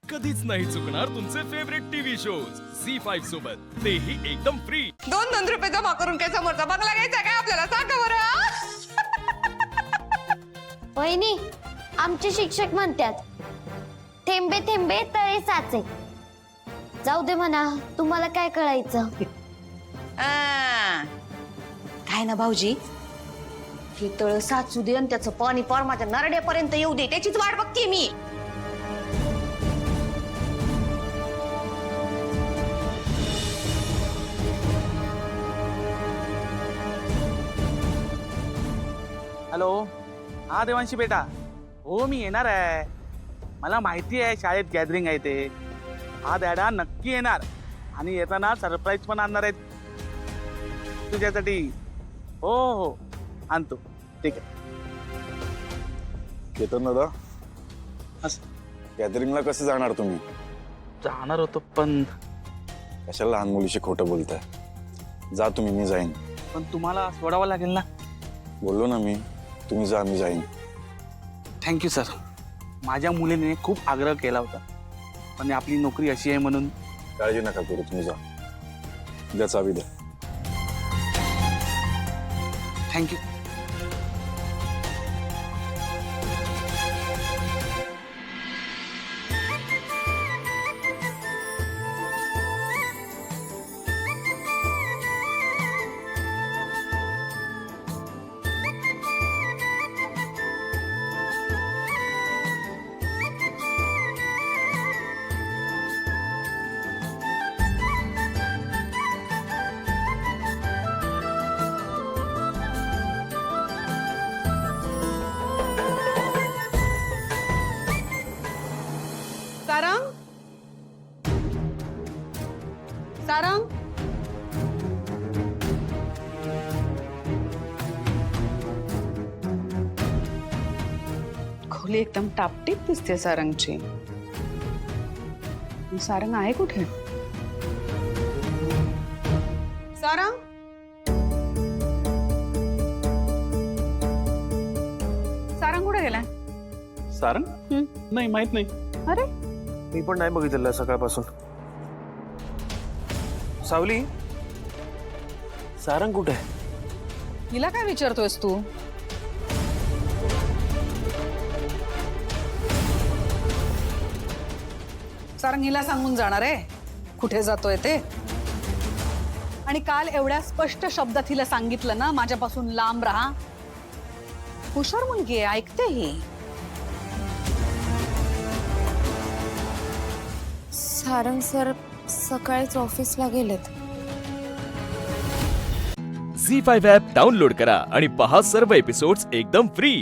कधीच नाही चुकणार तुमचे फेवरेट टीव्ही शोज झी5 सोबत, तेही एकदम फ्री। 2-2 रुपये जमा करून काय समोरचा बंगला घ्यायचा काय आपल्याला, सांगा बरं। वहिनी, आमचे शिक्षक म्हणतात थेंबे थेंबे तळे साचे। जाऊ दे म्हणा, तुम्हाला काय कळायचं। काय ना भाऊजी, हे तळ साचू दे आणि त्याचं पाणी पार माझ्या नरड्यापर्यंत येऊ दे, त्याचीच वाट बघते मी। हॅलो, हा देवांशी बेटा, हो मी येणार आहे। मला माहिती आहे शाळेत गॅदरिंग आहे ते। हा डॅडा नक्की येणार आणि येताना सरप्राईज पण आणणार आहेत तुझ्यासाठी। हो हो आणतो, ठीक आहे। केतन दादा, असं गॅदरिंगला कसं जाणार तुम्ही? जाणार होतो पण कशाला लहान मुलीशी खोटं बोलताय? जा तुम्ही, मी जाईन। पण तुम्हाला सोडावं लागेल ना। बोललो ना मी, तुम्ही जा, मी जाईन। Thank you sir. माझ्या मुलीने खूप आग्रह केला होता, पण आपली नोकरी अशी आहे म्हणून। काळजी नका करू, तुम्ही जा। द्या चावी द्या। थँक्यू। सारंग, सारंग, खोली एकदम टापटीप दिसते सारंगची। सारंग आहे कुठे? सारंग, सारंग कुठे गेलाय? सारंग नाही, माहित नाही। अरे, मी पण नाही बघितलं सकाळपासून। सावली, सारंग कुठे आहे? हिला काय विचारतोयस तू? सारंग हिला सांगून जाणार आहे कुठे जातोय ते। आणि काल एवढ्या स्पष्ट शब्दात हिला सांगितलं ना, माझ्यापासून लांब राहा। हुशार मुलगी आहे, ऐकते ही। सारंग सर सकाळीच ऑफिसला गेलेत। झी5 ॲप डाउनलोड करा आणि पहा सर्व एपिसोड्स एकदम फ्री।